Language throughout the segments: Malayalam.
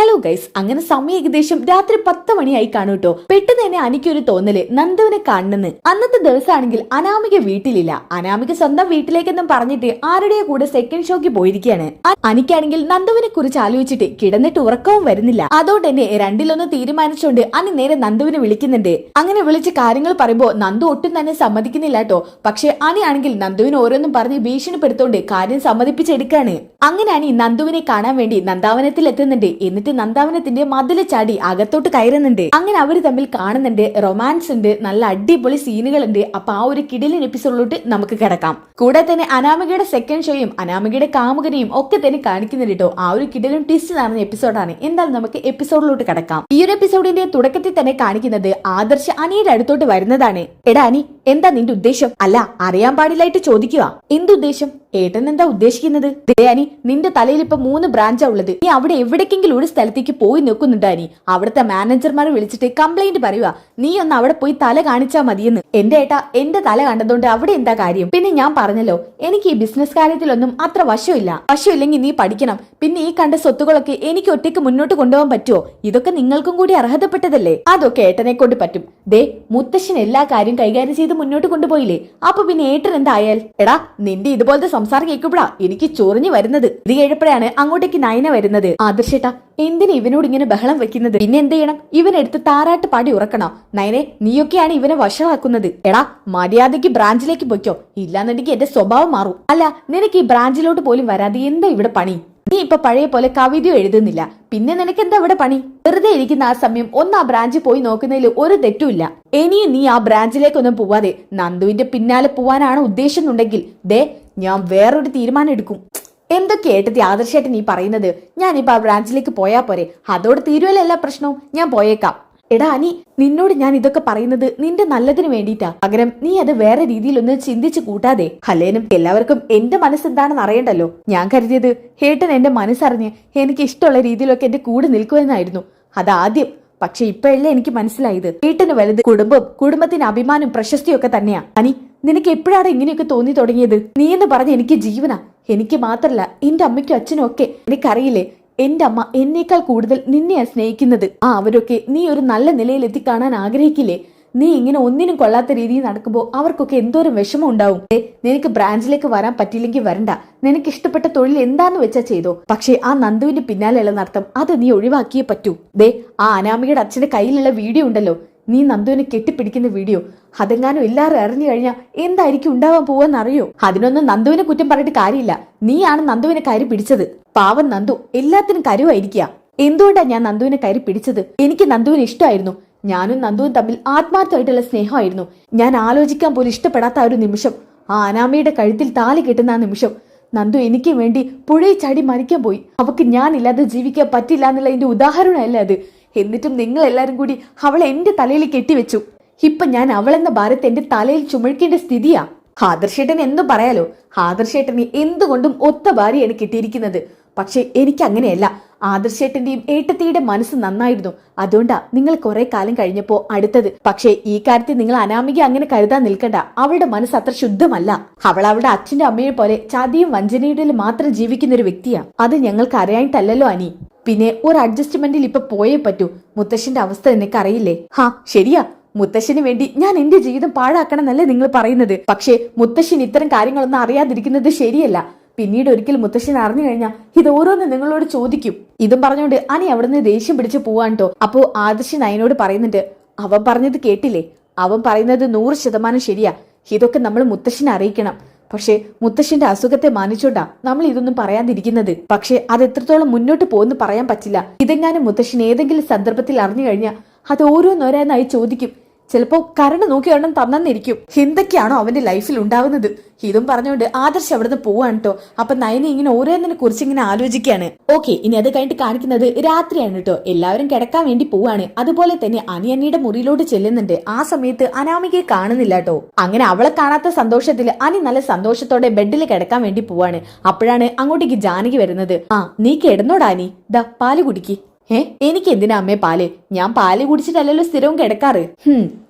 ഹലോ ഗൈസ്, അങ്ങനെ സമയം ഏകദേശം രാത്രി 10 മണിയായി കാണൂട്ടോ. പെട്ടെന്ന് തന്നെ അനിക്കൊരു തോന്നല് നന്ദുവിനെ കാണുന്നെന്ന്. അന്നത്തെ ദിവസമാണെങ്കിൽ അനാമിക വീട്ടിലില്ല. അനാമിക സ്വന്തം വീട്ടിലേക്കെന്നും പറഞ്ഞിട്ട് ആരുടെ കൂടെ സെക്കൻഡ് ഷോക്ക് പോയിരിക്കുകയാണ്. അനിക്കാണെങ്കിൽ നന്ദുവിനെ കുറിച്ച് ആലോചിച്ചിട്ട് കിടന്നിട്ട് ഉറക്കവും വരുന്നില്ല. അതുകൊണ്ട് തന്നെ രണ്ടിലൊന്ന് തീരുമാനിച്ചുകൊണ്ട് അനി നേരെ നന്ദുവിനെ വിളിക്കുന്നുണ്ട്. അങ്ങനെ വിളിച്ച് കാര്യങ്ങൾ പറയുമ്പോ നന്ദു ഒട്ടും തന്നെ സമ്മതിക്കുന്നില്ല കേട്ടോ. പക്ഷെ അനി ആണെങ്കിൽ നന്ദുവിന് ഓരോന്നും പറഞ്ഞ് ഭീഷണിപ്പെടുത്തോണ്ട് കാര്യം സമ്മതിപ്പിച്ചെടുക്കാണ്. അങ്ങനെ അനി നന്ദുവിനെ കാണാൻ വേണ്ടി നന്ദാവനത്തിൽ എത്തുന്നുണ്ട്. എന്നിട്ട് നന്ദാവനത്തിന്റെ മതില് ചാടി അകത്തോട്ട് കയറുന്നുണ്ട്. അങ്ങനെ അവര് തമ്മിൽ കാണുന്നുണ്ട്, റൊമാൻസ് ഉണ്ട്, നല്ല അടിപൊളി സീനുകൾ ഉണ്ട്. അപ്പൊ ആ ഒരു കിടിലൻ എപ്പിസോഡിലോട്ട് നമുക്ക് കിടക്കാം. കൂടെ തന്നെ അനാമികയുടെ സെക്കൻഡ് ഷോയും അനാമികയുടെ കാമുകനെയും ഒക്കെ തന്നെ കാണിക്കുന്നുണ്ട് കേട്ടോ. ആ ഒരു കിടിലൻ ട്വിസ്റ്റ് നടന്ന എപ്പിസോഡാണ്. എന്തായാലും നമുക്ക് എപ്പിസോഡിലോട്ട് കിടക്കാം. ഈ ഒരു എപ്പിസോഡിന്റെ തുടക്കത്തിൽ തന്നെ കാണിക്കുന്നത് ആദർശ് അനിയുടെ അടുത്തോട്ട് വരുന്നതാണ്. എടാ അനി, എന്താ നിന്റെ ഉദ്ദേശം? അല്ല, അറിയാൻ പാടില്ലായിട്ട് ചോദിക്കുക. എന്തുദ്ദേശം? ഏട്ടൻ എന്താ ഉദ്ദേശിക്കുന്നത്? അനി, നിന്റെ തലയിൽ ഇപ്പൊ 3 ബ്രാഞ്ചാ ഉള്ളത്. നീ അവിടെ എവിടേക്കെങ്കിലും ഒരു സ്ഥലത്തേക്ക് പോയി നിൽക്കുന്നുണ്ട് അനി. അവിടുത്തെ മാനേജർമാരെ വിളിച്ചിട്ട് കംപ്ലൈന്റ് പറയുക, നീ ഒന്ന് അവിടെ പോയി തല കാണിച്ചാ മതിയെന്ന്. എന്റെ ഏട്ടാ, എന്റെ തല കണ്ടതുകൊണ്ട് അവിടെ എന്താ കാര്യം? പിന്നെ ഞാൻ പറഞ്ഞല്ലോ, എനിക്ക് ഈ ബിസിനസ് കാര്യത്തിലൊന്നും അത്ര വശമില്ലെങ്കിൽ നീ പഠിക്കണം. പിന്നെ ഈ കണ്ട സ്വത്തുകളൊക്കെ എനിക്ക് ഒറ്റയ്ക്ക് മുന്നോട്ട് കൊണ്ടുപോകാൻ പറ്റുമോ? ഇതൊക്കെ നിങ്ങൾക്കും കൂടി അർഹതപ്പെട്ടതല്ലേ? അതൊക്കെ ഏട്ടനെ കൊണ്ട് പറ്റും. ദേ, മുത്തശ്ശൻ എല്ലാ കാര്യം കൈകാര്യം ചെയ്ത് മുന്നോട്ട് കൊണ്ടുപോയില്ലേ? അപ്പൊ പിന്നെ ഏട്ടൻ എന്തായാൽ? എടാ, നിന്റെ ഇതുപോലത്തെ സംസാരം കേൾക്കുമ്പോഴാ എനിക്ക് ചൊറിഞ്ഞു വരുന്നത്. ഇത് കേട്ടപ്പോഴാണ് അങ്ങോട്ടേക്ക് നയന വരുന്നത്. ആദർശേട്ടാ, എന്തിനാ ഇവനോട് ഇങ്ങനെ ബഹളം വെക്കുന്നത്? പിന്നെ എന്ത് ചെയ്യണം? ഇവനെടുത്ത് താരാട്ട് പാടി ഉറക്കണോ? നയനെ, നീയൊക്കെയാണ് ഇവനെ വഷളാക്കുന്നത്. എടാ, മര്യാദയ്ക്ക് ബ്രാഞ്ചിലേക്ക് പൊയ്ക്കോ, ഇല്ലാന്നുണ്ടെങ്കിൽ എന്റെ സ്വഭാവം മാറും. അല്ല, നിനക്ക് ഈ ബ്രാഞ്ചിലോട്ട് പോലും വരാതെ എന്താ ഇവിടെ പണി? നീ ഇപ്പൊ പഴയ പോലെ കവിതയോ എഴുതുന്നില്ല, പിന്നെ നിനക്ക് എന്താ ഇവിടെ പണി? വെറുതെ ഇരിക്കുന്ന ആ സമയം ഒന്ന് ആ ബ്രാഞ്ചിൽ പോയി നോക്കുന്നതിൽ ഒരു തെറ്റുമില്ല. ഇനിയും നീ ആ ബ്രാഞ്ചിലേക്കൊന്നും പോവാതെ നന്ദുവിന്റെ പിന്നാലെ പോവാനാണ് ഉദ്ദേശം എന്നുണ്ടെങ്കിൽ ദേ, ഞാൻ വേറൊരു തീരുമാനം എടുക്കും. എന്തൊക്കെ ഏട്ടത്തി ആദർശമായിട്ട് നീ പറയുന്നത്? ഞാനിപ്പോ ആ ബ്രാഞ്ചിലേക്ക് പോയാ പോരെ? അതോട് തീരുവല്ല എല്ലാ പ്രശ്നവും. ഞാൻ പോയേക്കാം. എടാ അനി, നിന്നോട് ഞാൻ ഇതൊക്കെ പറയുന്നത് നിന്റെ നല്ലതിന് വേണ്ടിയിട്ടാ. പകരം നീ അത് വേറെ രീതിയിലൊന്ന് ചിന്തിച്ചു കൂട്ടാതെ. അല്ലേനും എല്ലാവർക്കും എന്റെ മനസ്സെന്താണെന്ന് അറിയണ്ടല്ലോ. ഞാൻ കരുതിയത് ഏട്ടൻ എന്റെ മനസ്സറിഞ്ഞ് എനിക്ക് ഇഷ്ടമുള്ള രീതിയിലൊക്കെ എന്റെ കൂടെ നിൽക്കുമെന്നായിരുന്നു. അതാദ്യം. പക്ഷെ ഇപ്പോഴല്ലേ എനിക്ക് മനസ്സിലായത് ഏട്ടന് വലുത് കുടുംബം, കുടുംബത്തിന് അഭിമാനം, പ്രശസ്തിയും ഒക്കെ തന്നെയാ. അനി, നിനക്ക് എപ്പോഴാണ് ഇങ്ങനെയൊക്കെ തോന്നി തുടങ്ങിയത്? നീ എന്ന് പറഞ്ഞ എനിക്ക് ജീവനാ. എനിക്ക് മാത്രല്ല, എന്റെ അമ്മയ്ക്കും അച്ഛനും ഒക്കെ. എനിക്കറിയില്ലേ, എന്റെ അമ്മ എന്നേക്കാൾ കൂടുതൽ നിന്നെയാ സ്നേഹിക്കുന്നത്. അവരൊക്കെ നീ ഒരു നല്ല നിലയിൽ എത്തിക്കാണാൻ ആഗ്രഹിക്കില്ലേ? നീ ഇങ്ങനെ ഒന്നിനും കൊള്ളാത്ത രീതിയിൽ നടക്കുമ്പോൾ അവർക്കൊക്കെ എന്തോരം വിഷമം ഉണ്ടാവും. നിനക്ക് ബ്രാഞ്ചിലേക്ക് വരാൻ പറ്റിയില്ലെങ്കിൽ വരണ്ട. നിനക്ക് ഇഷ്ടപ്പെട്ട തൊഴിൽ എന്താന്ന് വെച്ചാ ചെയ്തോ. പക്ഷേ ആ നന്ദുവിന്റെ പിന്നാലെയുള്ള നടത്തം അത് നീ ഒഴിവാക്കിയേ പറ്റൂ. ദേ, ആ അനാമികയുടെ അച്ഛന്റെ കയ്യിലുള്ള വീഡിയോ ഉണ്ടല്ലോ, നീ നന്ദുവിനെ കെട്ടിപ്പിടിക്കുന്ന വീഡിയോ, അതെങ്ങാനും എല്ലാവരും അറിഞ്ഞു കഴിഞ്ഞാൽ എന്തായിരിക്കും ഉണ്ടാവാൻ പോവാന്നറിയോ? അതിനൊന്നും നന്ദുവിനെ കുറ്റം പറഞ്ഞിട്ട് കാര്യമില്ല. നീയാണ് നന്ദുവിനെ കയറി പിടിച്ചത്. പാവം നന്ദു എല്ലാത്തിനും കരുവായിരിക്കുക. എന്തുകൊണ്ടാ ഞാൻ നന്ദുവിനെ കയറി പിടിച്ചത്? എനിക്ക് നന്ദുവിനെ ഇഷ്ടമായിരുന്നു. ഞാനും നന്ദുവും തമ്മിൽ ആത്മാർത്ഥമായിട്ടുള്ള സ്നേഹമായിരുന്നു. ഞാൻ ആലോചിക്കാൻ പോലും ഇഷ്ടപ്പെടാത്ത ഒരു നിമിഷം, ആ അനാമയുടെ കഴുത്തിൽ താലി കെട്ടുന്ന ആ നിമിഷം, നന്ദു എനിക്ക് വേണ്ടി പുഴയിൽ ചാടി മരിക്കാൻ പോയി. അവക്ക് ഞാനില്ലാതെ ജീവിക്കാൻ പറ്റില്ല എന്നുള്ള എന്റെ ഉദാഹരണമല്ല അത്. എന്നിട്ടും നിങ്ങൾ എല്ലാരും കൂടി അവളെ എന്റെ തലയിൽ കെട്ടിവെച്ചു. ഇപ്പൊ ഞാൻ അവളെന്ന ഭാരത്തെ എന്റെ തലയിൽ ചുമക്കേണ്ട സ്ഥിതിയാ. ആദർശേട്ടന് എന്തും പറയാലോ. ആദർശേട്ടന് എന്തുകൊണ്ടും ഒത്ത ഭാര്യയാണ് കിട്ടിയിരിക്കുന്നത്. പക്ഷെ എനിക്ക് അങ്ങനെയല്ല. ആദർശേട്ടന്റെയും ഏട്ടത്തിയുടെ മനസ്സ് നന്നായിരുന്നു. അതുകൊണ്ടാ നിങ്ങൾ കുറെ കാലം കഴിഞ്ഞപ്പോ അടുത്തത്. പക്ഷേ ഈ കാര്യത്തിൽ നിങ്ങൾ അനാമിക അങ്ങനെ കരുതാൻ നിൽക്കണ്ട. അവളുടെ മനസ്സ് അത്ര ശുദ്ധമല്ല. അവൾ അവളുടെ അച്ഛന്റെ അമ്മയെ പോലെ ചതിയും വഞ്ചനയുടെ മാത്രം ജീവിക്കുന്ന ഒരു വ്യക്തിയാ. അത് ഞങ്ങൾക്ക് അറിയായിട്ടല്ലോ അനി. പിന്നെ ഒരു അഡ്ജസ്റ്റ്മെന്റിൽ ഇപ്പൊ പോയേ പറ്റൂ. മുത്തശ്ശന്റെ അവസ്ഥ നിനക്ക് അറിയില്ലേ? ശരിയാ, മുത്തശ്ശന് വേണ്ടി ഞാൻ എന്റെ ജീവിതം പാഴാക്കണമെന്നല്ലേ നിങ്ങൾ പറയുന്നത്. പക്ഷേ മുത്തശ്ശൻ ഇത്തരം കാര്യങ്ങളൊന്നും അറിയാതിരിക്കുന്നത് ശരിയല്ല. പിന്നീട് ഒരിക്കൽ മുത്തശ്ശൻ അറിഞ്ഞു കഴിഞ്ഞാൽ ഇത് ഓരോന്ന് നിങ്ങളോട് ചോദിക്കും. ഇതും പറഞ്ഞുകൊണ്ട് അനി അവിടുന്ന് ദേഷ്യം പിടിച്ച് പോവാട്ടോ. അപ്പോ ആദർശൻ നയനോട് പറയുന്നുണ്ട്, അവൻ പറഞ്ഞത് കേട്ടില്ലേ? അവൻ പറയുന്നത് 100% ശരിയാ. ഇതൊക്കെ നമ്മൾ മുത്തശ്ശനെ അറിയിക്കണം. പക്ഷെ മുത്തശ്ശന്റെ അസുഖത്തെ മാനിച്ചോണ്ടാ നമ്മൾ ഇതൊന്നും പറയാതിരിക്കുന്നത്. പക്ഷെ അത് എത്രത്തോളം മുന്നോട്ട് പോകുന്നു പറയാൻ പറ്റില്ല. ഇതെങ്ങാനും മുത്തശ്ശൻ ഏതെങ്കിലും സന്ദർഭത്തിൽ അറിഞ്ഞു കഴിഞ്ഞാൽ അത് ഓരോന്നോരോന്നായി ചോദിക്കും. ചിലപ്പോ കരണ്ട് നോക്കി ഒരെണ്ണം തന്നിരിക്കും. എന്തൊക്കെയാണോ അവന്റെ ലൈഫിൽ ഉണ്ടാവുന്നത്. ഇതും പറഞ്ഞുകൊണ്ട് ആദർശ് അവിടുന്ന് പോവാണ് കേട്ടോ. അപ്പൊ നയന ഇങ്ങനെ ഓരോന്നിനെ കുറിച്ച് ഇങ്ങനെ ആലോചിക്കുകയാണ്. ഓക്കെ, ഇനി അത് കഴിഞ്ഞിട്ട് കാണിക്കുന്നത് രാത്രിയാണ് കേട്ടോ. എല്ലാവരും കിടക്കാൻ വേണ്ടി പോവാണ്. അതുപോലെ തന്നെ അനിയന്നിയുടെ മുറിയിലോട്ട് ചെല്ലുന്നുണ്ട്. ആ സമയത്ത് അനാമികയെ കാണുന്നില്ല കേട്ടോ. അങ്ങനെ അവളെ കാണാത്ത സന്തോഷത്തിൽ അനി നല്ല സന്തോഷത്തോടെ ബെഡിൽ കിടക്കാൻ വേണ്ടി പോവാണ്. അപ്പോഴാണ് അങ്ങോട്ടേക്ക് ജാനകി വരുന്നത്. നീ കിടന്നോടാ അനി, ദാ പാല് കുടിക്ക്. എനിക്ക് എന്തിനാ അമ്മേ പാല്? ഞാൻ പാല് കുടിച്ചിട്ടല്ലല്ലോ സ്ഥിരവും കിടക്കാറ്.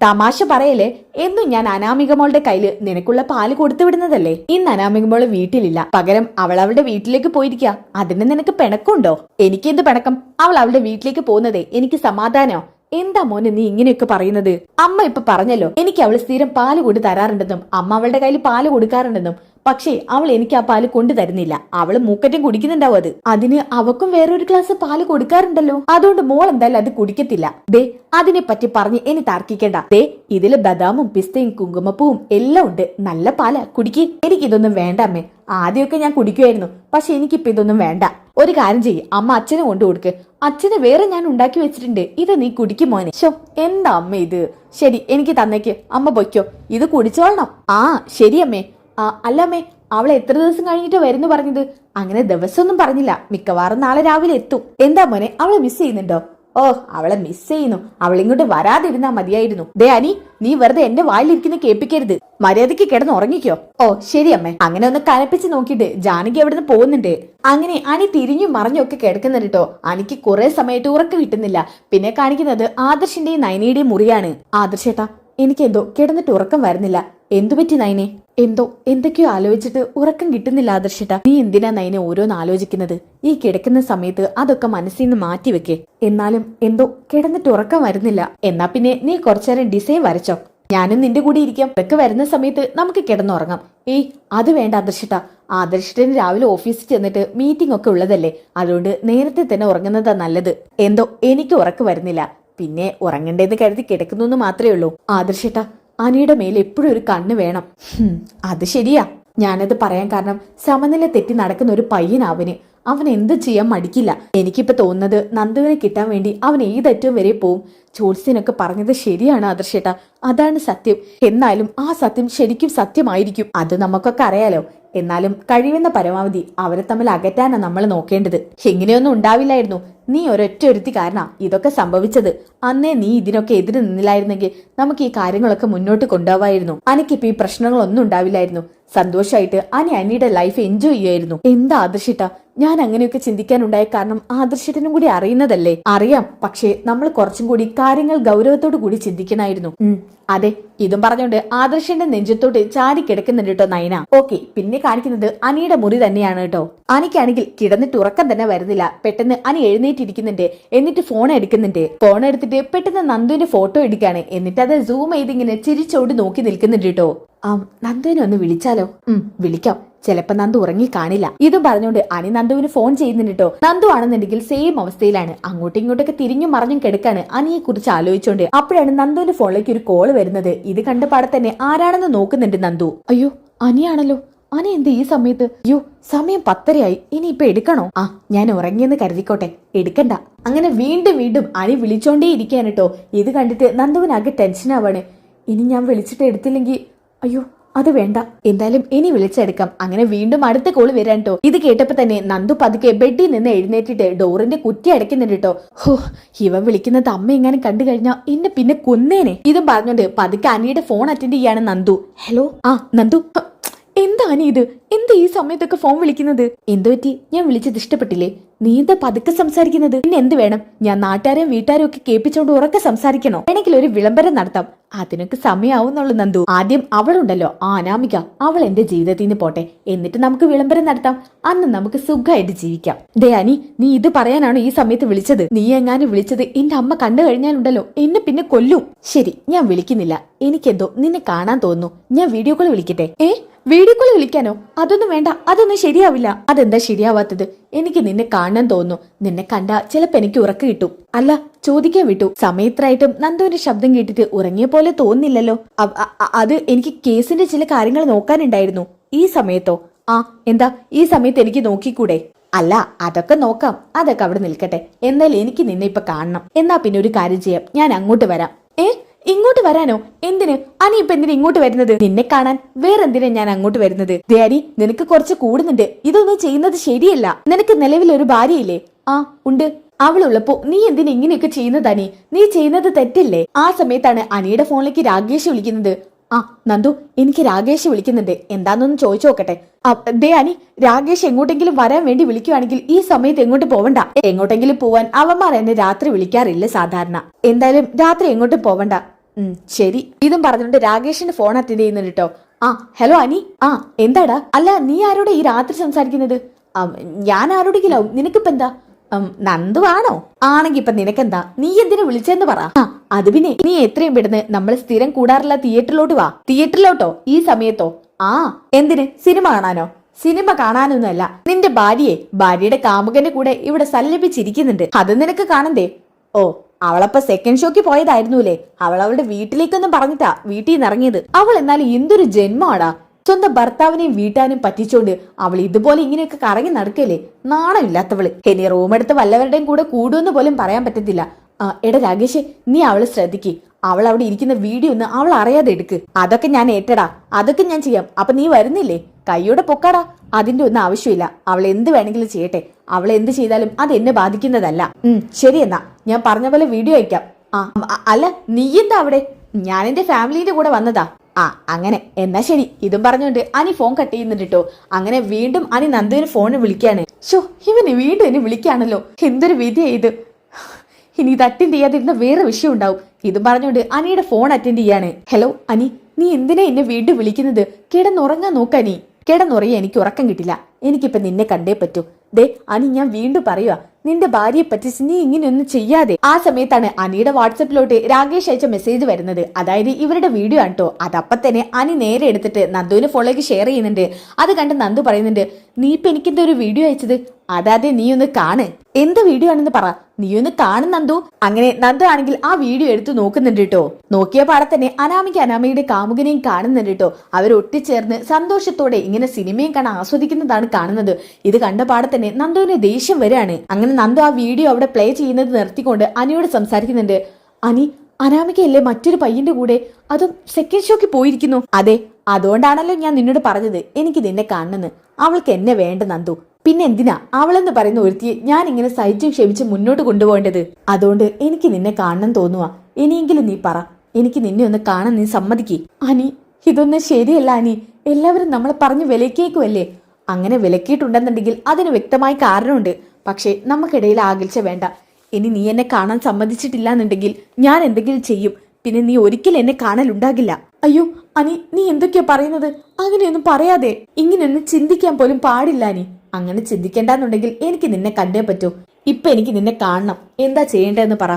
തമാശ പറയല്ലേ. എന്നും ഞാൻ അനാമികമോളുടെ കയ്യില് നിനക്കുള്ള പാല് കൊടുത്തു വിടുന്നതല്ലേ. ഇന്ന് അനാമികമോള് വീട്ടിലില്ല, പകരം അവൾ അവളുടെ വീട്ടിലേക്ക് പോയിരിക്കുക. അതിന് നിനക്ക് പിണക്കുണ്ടോ? എനിക്ക് എന്ത് പിണക്കം? അവൾ അവളുടെ വീട്ടിലേക്ക് പോകുന്നതേ എനിക്ക് സമാധാനോ? എന്താ മോനെ നീ ഇങ്ങനെയൊക്കെ പറയുന്നത്? അമ്മ ഇപ്പൊ പറഞ്ഞല്ലോ എനിക്ക് അവള് സ്ഥിരം പാല് കൊണ്ട് തരാറുണ്ടെന്നും അമ്മ അവളുടെ കയ്യിൽ പാല് കൊടുക്കാറുണ്ടെന്നും. പക്ഷേ അവൾ എനിക്ക് ആ പാല് കൊണ്ടു തരുന്നില്ല. അവള് മൂക്കറ്റം കുടിക്കുന്നുണ്ടാവും. അതിന് അവക്കും വേറൊരു ഗ്ലാസ് പാല് കൊടുക്കാറുണ്ടല്ലോ. അതുകൊണ്ട് മോൾ എന്തായാലും അത് കുടിക്കത്തില്ല. ദേ അതിനെ പറ്റി പറഞ്ഞ് ഇനി തർക്കിക്കണ്ട. ദേ ഇതില് ബദാമും പിസ്തയും കുങ്കുമപ്പൂവും എല്ലാം ഉണ്ട്. നല്ല പാല, കുടിക്ക്. എനിക്കിതൊന്നും വേണ്ട അമ്മേ. ആദ്യമൊക്കെ ഞാൻ കുടിക്കുമായിരുന്നു, പക്ഷെ എനിക്കിപ്പൊ ഇതൊന്നും വേണ്ട. ഒരു കാര്യം ചെയ്യ്, അമ്മ അച്ഛന് കൊണ്ടു കൊടുക്ക്. അച്ഛന് വേറെ ഞാൻ ഉണ്ടാക്കി വെച്ചിട്ടുണ്ട്, ഇത് നീ കുടിക്കും മോനെ. ശോ, എന്താ അമ്മ ഇത്? ശരി, എനിക്ക് തന്നേക്ക്. അമ്മ പൊയ്ക്കോ, ഇത് കുടിച്ചോളണം. ആ ശരി അമ്മേ. അല്ലമ്മേ, അവൾ എത്ര ദിവസം കഴിഞ്ഞിട്ട് വരുന്നു പറഞ്ഞത്? അങ്ങനെ ദിവസമൊന്നും പറഞ്ഞില്ല, മിക്കവാറും നാളെ രാവിലെ എത്തും. എന്താ മോനെ, അവളെ മിസ് ചെയ്യുന്നുണ്ടോ? ഓ, അവളെ മിസ് ചെയ്യുന്നു. അവൾ ഇങ്ങോട്ട് വരാതിരുന്നാ മതിയായിരുന്നു. ദേ അനി, നീ വെറുതെ എന്റെ വായിലിരിക്കുന്ന കേൾപ്പിക്കരുത്. മര്യാദയ്ക്ക് കിടന്ന് ഉറങ്ങിക്കോ. ഓ ശരി അമ്മേ. അങ്ങനെ ഒന്ന് കനപ്പിച്ച് നോക്കിയിട്ട് ജാനകി അവിടുന്ന് പോകുന്നുണ്ട്. അങ്ങനെ അനി തിരിഞ്ഞും മറിഞ്ഞൊക്കെ കിടക്കുന്നുണ്ട് കേട്ടോ. അനിക്ക് കുറെ സമയത്ത് ഉറക്കം കിട്ടുന്നില്ല. പിന്നെ കാണിക്കുന്നത് ആദർശിന്റെയും നയനയുടെയും മുറിയാണ്. ആദർശേട്ടാ, എനിക്കെന്തോ കിടന്നിട്ട് ഉറക്കം വരുന്നില്ല. എന്തുപറ്റി നയനെ? എന്തൊക്കെയോ ആലോചിച്ചിട്ട് ഉറക്കം കിട്ടുന്നില്ല ആദർശേട്ടാ. നീ എന്തിനാ നയനെ ഓരോന്ന് ആലോചിക്കുന്നത്? ഈ കിടക്കുന്ന സമയത്ത് അതൊക്കെ മനസ്സിൽ നിന്ന് മാറ്റിവെക്കേ. എന്നാലും എന്തോ കിടന്നിട്ട് ഉറക്കം വരുന്നില്ല. എന്നാ പിന്നെ നീ കുറച്ചേരം ഡിസൈൻ വരച്ചോ, ഞാനും നിന്റെ കൂടെ ഇരിക്കാം. ഇതൊക്കെ വരുന്ന സമയത്ത് നമുക്ക് കിടന്നുറങ്ങാം. ഏയ് അത് വേണ്ട ആദർശേട്ടാ. ആദർശത്തിന് രാവിലെ ഓഫീസിൽ ചെന്നിട്ട് മീറ്റിംഗ് ഒക്കെ ഉള്ളതല്ലേ, അതുകൊണ്ട് നേരത്തെ തന്നെ ഉറങ്ങുന്നതാ നല്ലത്. എന്തോ എനിക്ക് ഉറക്കം വരുന്നില്ല. പിന്നെ ഉറങ്ങണ്ടേന്ന് കരുതി കിടക്കുന്നു മാത്രമേ ഉള്ളൂ. ആദർശേട്ടാ, അനിയുടെ മേലെ എപ്പോഴും ഒരു കണ്ണ് വേണം. അത് ശരിയാ. ഞാനത് പറയാൻ കാരണം സമനില തെറ്റി നടക്കുന്ന ഒരു പയ്യനാവന്. അവൻ എന്ത് ചെയ്യാൻ മടിക്കില്ല. എനിക്കിപ്പോ തോന്നുന്നത് നന്ദുവിനെ കിട്ടാൻ വേണ്ടി അവൻ ഏതറ്റവും വരെ പോവും. ജോത്സ്യനൊക്കെ പറഞ്ഞത് ശരിയാണ് ആദർശേട്ടാ, അതാണ് സത്യം. എന്നാലും ആ സത്യം ശരിക്കും സത്യമായിരിക്കും, അത് നമുക്കൊക്കെ അറിയാലോ. എന്നാലും കഴിയുന്ന പരമാവധി അവരെ തമ്മിൽ അകറ്റാനാണ് നമ്മൾ നോക്കേണ്ടത്. എങ്ങനെയൊന്നും ഉണ്ടാവില്ലായിരുന്നു. നീ ഒരുത്തി കാരണ ഇതൊക്കെ സംഭവിച്ചത്. അന്നേ നീ ഇതിനൊക്കെ എതിര് നിന്നില്ലായിരുന്നെങ്കിൽ നമുക്ക് ഈ കാര്യങ്ങളൊക്കെ മുന്നോട്ട് കൊണ്ടുപോവായിരുന്നു. അനിക്കിപ്പോ ഈ പ്രശ്നങ്ങളൊന്നും ഉണ്ടാവില്ലായിരുന്നു. സന്തോഷമായിട്ട് അനിയുടെ ലൈഫ് എൻജോയ് ചെയ്യുമായിരുന്നു. എന്താ ആദർശിട്ടാ, ഞാൻ അങ്ങനെയൊക്കെ ചിന്തിക്കാനുണ്ടായ കാരണം ആദർശത്തിനും കൂടി അറിയുന്നതല്ലേ? അറിയാം, പക്ഷേ നമ്മൾ കുറച്ചും കൂടി കാര്യങ്ങൾ ഗൗരവത്തോടു കൂടി ചിന്തിക്കണമായിരുന്നു. അതെ, ഇതും പറഞ്ഞുകൊണ്ട് ആദർശന്റെ നെഞ്ചത്തോട്ട് ചാരി കിടക്കുന്നുണ്ട് കേട്ടോ നയന. ഓക്കെ, പിന്നെ കാണിക്കുന്നത് അനിയുടെ മുറി തന്നെയാണ് കേട്ടോ. അനിക്കാണെങ്കിൽ കിടന്നിട്ട് ഉറക്കം തന്നെ വരുന്നില്ല. പെട്ടെന്ന് അനി എഴുന്നേറ്റിരിക്കുന്നുണ്ട്. എന്നിട്ട് ഫോൺ എടുക്കുന്നുണ്ട്. ഫോൺ എടുത്തിട്ട് പെട്ടെന്ന് നന്ദുവിന്റെ ഫോട്ടോ എടുക്കാണ്. എന്നിട്ട് അത് സൂം ചെയ്ത് ഇങ്ങനെ ചിരിച്ചോണ്ട് നോക്കി നിൽക്കുന്നുണ്ട് കേട്ടോ. നന്ദുവിനെ ഒന്ന് വിളിച്ചാലോ? വിളിക്കാം, ചിലപ്പോ നന്ദു ഉറങ്ങി കാണില്ല. ഇതും പറഞ്ഞുകൊണ്ട് അനി നന്ദുവിന് ഫോൺ ചെയ്യുന്നുണ്ട് കേട്ടോ. നന്ദു ആണെന്നുണ്ടെങ്കിൽ സെയിം അവസ്ഥയിലാണ്. അങ്ങോട്ടും ഇങ്ങോട്ടൊക്കെ തിരിഞ്ഞും മറിഞ്ഞും കിടക്കാണ് അനിയെ കുറിച്ച് ആലോചിച്ചോണ്ട്. അപ്പോഴാണ് നന്ദുവിന്റെ ഫോണിലേക്ക് ഒരു കോള് വരുന്നത്. ഇത് കണ്ട പാടെ തന്നെ ആരാണെന്ന് നോക്കുന്നുണ്ട് നന്ദു. അയ്യോ, അനിയാണല്ലോ. അനി എന്ത് ഈ സമയത്ത്? അയ്യോ, സമയം 10:30 ഇനിയിപ്പൊ എടുക്കണോ? ഞാൻ ഉറങ്ങിയെന്ന് കരുതിക്കോട്ടെ, എടുക്കണ്ട. അങ്ങനെ വീണ്ടും വീണ്ടും അനി വിളിച്ചോണ്ടേ ഇരിക്കാണ് കേട്ടോ. ഇത് കണ്ടിട്ട് നന്ദുവിനാകെ ടെൻഷനാവാണ്. ഇനി ഞാൻ വിളിച്ചിട്ട് എടുത്തില്ലെങ്കിൽ അയ്യോ അത് വേണ്ട, എന്തായാലും ഇനി വിളിച്ചെടുക്കാം. അങ്ങനെ വീണ്ടും അടുത്ത കോള് വരാൻ കേട്ടോ. ഇത് കേട്ടപ്പോ തന്നെ നന്ദു പതുക്കെ ബെഡിൽ നിന്ന് എഴുന്നേറ്റിട്ട് ഡോറിന്റെ കുറ്റി അടയ്ക്കുന്നുണ്ട് കേട്ടോ. ഹോ, ഇവ വിളിക്കുന്നത് അമ്മ എങ്ങാനും കണ്ടു കഴിഞ്ഞാ എന്നെ പിന്നെ കൊന്നേനെ. ഇതും പറഞ്ഞോണ്ട് പതുക്കെ അനിയുടെ ഫോൺ അറ്റൻഡ് ചെയ്യാണ് നന്ദു. ഹലോ. നന്ദു, എന്താ അനി ഇത്? എന്താ ഈ സമയത്തൊക്കെ ഫോൺ വിളിക്കുന്നത്? എന്തു പറ്റി? ഞാൻ വിളിച്ചത് ഇഷ്ടപ്പെട്ടില്ലേ? നീ എന്താ പതുക്കെ സംസാരിക്കുന്നത്? പിന്നെ എന്ത് വേണം? ഞാൻ നാട്ടുകാരെയും വീട്ടുകാരും ഒക്കെ കേൾപ്പിച്ചോണ്ട് ഉറക്കെ സംസാരിക്കണോ? വേണമെങ്കിൽ ഒരു വിളംബരം നടത്താം, അതിനൊക്കെ സമയാവുന്നുള്ളൂ നന്ദു. ആദ്യം അവളുണ്ടല്ലോ, അനാമിക, അവൾ എന്റെ ജീവിതത്തിൽ നിന്ന് പോട്ടെ, എന്നിട്ട് നമുക്ക് വിളംബരം നടത്താം. അന്ന് നമുക്ക് സുഖമായിട്ട് ജീവിക്കാം. ദേ അനി, നീ ഇത് പറയാനാണോ ഈ സമയത്ത് വിളിച്ചത്? നീ എങ്ങാനും വിളിച്ചത് എന്റെ അമ്മ കണ്ടു കഴിഞ്ഞാലുണ്ടല്ലോ എന്നെ പിന്നെ കൊല്ലും. ശരി, ഞാൻ വിളിക്കുന്നില്ല. എനിക്കെന്തോ നിന്നെ കാണാൻ തോന്നുന്നു. ഞാൻ വീഡിയോ കോൾ വിളിക്കട്ടെ? വീഡിയോ കോൾ വിളിക്കാനോ? അതൊന്നും വേണ്ട, അതൊന്നും ശരിയാവില്ല. അതെന്താ ശരിയാവാത്തത്? എനിക്ക് നിന്നെ കാണാൻ തോന്നുന്നു. നിന്നെ കണ്ടാ ചിലപ്പോ എനിക്ക് ഉറക്കം കിട്ടും. അല്ല, ചോദിക്കാൻ വിട്ടു, സമയത്തായിട്ടും നന്ദുവിന്റെ ശബ്ദം കേട്ടിട്ട് ഉറങ്ങിയ പോലെ തോന്നില്ലല്ലോ. അത് എനിക്ക് കേസിന്റെ ചില കാര്യങ്ങൾ നോക്കാനുണ്ടായിരുന്നു. ഈ സമയത്തോ? എന്താ ഈ സമയത്ത് എനിക്ക് നോക്കിക്കൂടെ? അല്ല, അതൊക്കെ നോക്കാം, അതൊക്കെ അവിടെ നിൽക്കട്ടെ. എന്നാലും എനിക്ക് നിന്നെ ഇപ്പൊ കാണണം. എന്നാ പിന്നെ ഒരു കാര്യം ചെയ്യാം, ഞാൻ അങ്ങോട്ട് വരാം. ഇങ്ങോട്ട് വരാനോ? എന്തിന്? അനി ഇപ്പൊ എന്തിനാ ഇങ്ങോട്ട് വരുന്നത്? നിന്നെ കാണാൻ. വേറെന്തിനാ ഞാൻ അങ്ങോട്ട് വരുന്നത്? ദേനി, നിനക്ക് കുറച്ച് കൂടുന്നുണ്ട്. ഇതൊന്നും ചെയ്യുന്നത് ശരിയല്ല. നിനക്ക് നിലവിൽ ഒരു ഭാര്യയില്ലേ? ഉണ്ട്. അവളുള്ളപ്പോ നീ എന്തിനാ ഇങ്ങനെയൊക്കെ ചെയ്യുന്നതാനി? നീ ചെയ്യുന്നത് തെറ്റല്ലേ? ആ സമയത്താണ് അനിയുടെ ഫോണിലേക്ക് രാകേഷ് വിളിക്കുന്നത്. ആ നന്ദു, എനിക്ക് രാകേഷ് വിളിക്കുന്നുണ്ട്, എന്താന്നൊന്ന് ചോദിച്ചു നോക്കട്ടെ. ദേ അനി, രാകേഷ് എങ്ങോട്ടെങ്കിലും വരാൻ വേണ്ടി വിളിക്കുവാണെങ്കിൽ ഈ സമയത്ത് എങ്ങോട്ട് പോവണ്ട. എങ്ങോട്ടെങ്കിലും പോവാൻ അവന്മാർ എന്നെ രാത്രി വിളിക്കാറില്ല സാധാരണ. എന്തായാലും രാത്രി എങ്ങോട്ടും പോവണ്ട. ശരി. ഇതും പറഞ്ഞുകൊണ്ട് രാകേഷിന്റെ ഫോൺ അറ്റൻഡ് ചെയ്യുന്നുണ്ട് കേട്ടോ. ആ ഹലോ അനി. ആ എന്താടാ? അല്ല, നീ ആരോടെ ഈ രാത്രി സംസാരിക്കുന്നത്? ഞാൻ ആരോടെങ്കിലാവും, നിനക്കിപ്പോ എന്താ? നന്ദു ആണോ? ആണെങ്കി ഇപ്പൊ നിനക്കെന്താ? നീ എന്തിനു വിളിച്ചെന്ന് പറ. അത് പിന്നെ നീ എത്രയും പെടുന്ന് നമ്മൾ സ്ഥിരം കൂടാറില്ല തിയേറ്ററിലോട്ട് വാ. തിയേറ്ററിലോട്ടോ? ഈ സമയത്തോ? ആ എന്തിന്? സിനിമ കാണാനോ? സിനിമ കാണാനൊന്നുമല്ല, നിന്റെ ഭാര്യയുടെ കാമുകന്റെ കൂടെ ഇവിടെ സല്ലപിച്ചിരിക്കുന്നുണ്ട്. അത് നിനക്ക് കാണണ്ടേ? ഓ, അവളപ്പ സെക്കൻഡ് ഷോക്ക് പോയതായിരുന്നൂലേ? അവളുടെ വീട്ടിലേക്കൊന്നും പറഞ്ഞിട്ടാ വീട്ടിൽ നിന്ന് ഇറങ്ങിയത്. അവൾ എന്നാലും എന്തൊരു ജന്മാടാ, സ്വന്തം ഭർത്താവിനെയും വീട്ടാനും പറ്റിച്ചോണ്ട് അവൾ ഇതുപോലെ ഇങ്ങനെയൊക്കെ കറങ്ങി നടക്കല്ലേ. നാണമില്ലാത്തവള്. ഇനി റൂമെടുത്ത് വല്ലവരുടെയും കൂടെ കൂടുമെന്ന് പോലും പറയാൻ പറ്റത്തില്ല. എടാ രാകേഷ്, നീ അവളെ ശ്രദ്ധിക്ക്. അവൾ അവിടെ ഇരിക്കുന്ന വീഡിയോ ഒന്ന് അവൾ അറിയാതെ എടുക്ക്. അതൊക്കെ ഞാൻ ഏറ്റടാ, അതൊക്കെ ഞാൻ ചെയ്യാം. അപ്പൊ നീ വരുന്നില്ലേ? കൈയോടെ പൊക്കാടാ. അതിന്റെ ഒന്നും ആവശ്യമില്ല. അവൾ എന്ത് വേണമെങ്കിലും ചെയ്യട്ടെ. അവൾ എന്ത് ചെയ്താലും അത് എന്നെ ബാധിക്കുന്നതല്ല. ശരി, എന്നാ ഞാൻ പറഞ്ഞ പോലെ വീഡിയോ അയക്കാം. അല്ല, നീ എന്താ അവിടെ? ഞാൻ എന്റെ ഫാമിലിന്റെ കൂടെ വന്നതാ. അങ്ങനെ എന്നാ ശരി. ഇതും പറഞ്ഞുകൊണ്ട് അനി ഫോൺ കട്ട് ചെയ്യുന്നുണ്ട് കേട്ടോ. അങ്ങനെ വീണ്ടും അനി നന്ദുവിന് ഫോണിൽ വിളിക്കാണ്. ഷോ, ഇവന് വീണ്ടും എന്നെ വിളിക്കാണല്ലോ. എന്തൊരു വിധിയാ ഇത്. ഇനി ഇത് അറ്റൻഡ് ചെയ്യാതിരുന്ന വേറെ വിഷയം ഉണ്ടാവും. ഇതും പറഞ്ഞുകൊണ്ട് അനിയുടെ ഫോൺ അറ്റൻഡ് ചെയ്യാണ്. ഹലോ അനി, നീ എന്തിനാ എന്നെ വീണ്ടും വിളിക്കുന്നത്? കിടന്നുറങ്ങാൻ നോക്കനി. കിടന്നുറങ്ങി എനിക്ക് ഉറക്കം കിട്ടില്ല. എനിക്കിപ്പൊ നിന്നെ കണ്ടേ പറ്റൂ. ദേ അനി, ഞാൻ വീണ്ടും പറയുക, നിന്റെ ഭാര്യയെ പറ്റിച്ച് നീ ഇങ്ങനെയൊന്നും ചെയ്യാതെ. ആ സമയത്താണ് അനിയുടെ വാട്സപ്പിലോട്ട് രാകേഷ് അയച്ച മെസ്സേജ് വരുന്നത്. അതായത് ഇവരുടെ വീഡിയോ ആണ് കേട്ടോ. അതപ്പം തന്നെ അനി നേരെ എടുത്തിട്ട് നന്ദുവിന് ഫോളോയ്ക്ക് ഷെയർ ചെയ്യുന്നുണ്ട്. അത് കണ്ട് നന്ദു പറയുന്നുണ്ട്, നീ ഇപ്പൊ എനിക്കെന്താ ഒരു വീഡിയോ അയച്ചത്? അതാതെ നീ ഒന്ന് കാണ്. എന്ത് വീഡിയോ ആണെന്ന് പറ. നീ ഒന്ന് കാണും നന്ദു. അങ്ങനെ നന്ദു ആണെങ്കിൽ ആ വീഡിയോ എടുത്ത് നോക്കുന്നുണ്ട് കേട്ടോ. നോക്കിയ പാടെ തന്നെ അനാമയുടെ കാമുകനെയും കാണുന്നുണ്ട് കേട്ടോ. അവർ ഒട്ടിച്ചേർന്ന് സന്തോഷത്തോടെ ഇങ്ങനെ സിനിമയും കാണാൻ ആസ്വദിക്കുന്നതാണ് കാണുന്നത്. ഇത് കണ്ട പാടെ തന്നെ നന്ദുവിന് ദേഷ്യം വരികയാണ്. അങ്ങനെ നന്ദു ആ വീഡിയോ അവിടെ പ്ലേ ചെയ്യുന്നത് നിർത്തിക്കൊണ്ട് അനിയോട് സംസാരിക്കുന്നുണ്ട്. അനി, അനാമികയല്ലേ മറ്റൊരു പയ്യന്റെ കൂടെ? അതും സെക്കൻഡ് ഷോക്ക് പോയിരിക്കുന്നു. അതെ, അതുകൊണ്ടാണല്ലോ ഞാൻ നിന്നോട് പറഞ്ഞത് എനിക്ക് നിന്നെ കാണണമെന്ന്. അവൾക്ക് എന്നെ വേണ്ട നന്ദു. പിന്നെ എന്തിനാ അവളെന്ന് പറയുന്ന ഒരുത്തിയെ ഞാൻ ഇങ്ങനെ സഹിച്ചും ക്ഷമിച്ച് മുന്നോട്ട് കൊണ്ടുപോകേണ്ടത്? അതുകൊണ്ട് എനിക്ക് നിന്നെ കാണണം തോന്നുവാ. ഇനിയെങ്കിലും നീ പറ, എനിക്ക് നിന്നെ ഒന്ന് കാണാൻ നീ സമ്മതിക്കേ? അനി, ഇതൊന്നും ശരിയല്ല അനി. എല്ലാവരും നമ്മളെ പറഞ്ഞ് വിലക്കേക്കുമല്ലേ? അങ്ങനെ വിലക്കിയിട്ടുണ്ടെന്നുണ്ടെങ്കിൽ അതിന് വ്യക്തമായ കാരണമുണ്ട്. പക്ഷേ നമുക്കിടയിൽ ആകിൽച്ച വേണ്ട. ഇനി നീ എന്നെ കാണാൻ സമ്മതിച്ചിട്ടില്ല എന്നുണ്ടെങ്കിൽ ഞാൻ എന്തെങ്കിലും ചെയ്യും. പിന്നെ നീ ഒരിക്കലും എന്നെ കാണലുണ്ടാകില്ല. അയ്യോ അനി, നീ എന്തൊക്കെയാ പറയുന്നത്? അങ്ങനെയൊന്നും പറയാതെ. ഇങ്ങനെയൊന്നും ചിന്തിക്കാൻ പോലും പാടില്ല അനി. അങ്ങനെ ചിന്തിക്കേണ്ടെന്നുണ്ടെങ്കിൽ എനിക്ക് നിന്നെ കണ്ടേ പറ്റൂ. ഇപ്പൊ എനിക്ക് നിന്നെ കാണണം. എന്താ ചെയ്യേണ്ടതെന്ന് പറ.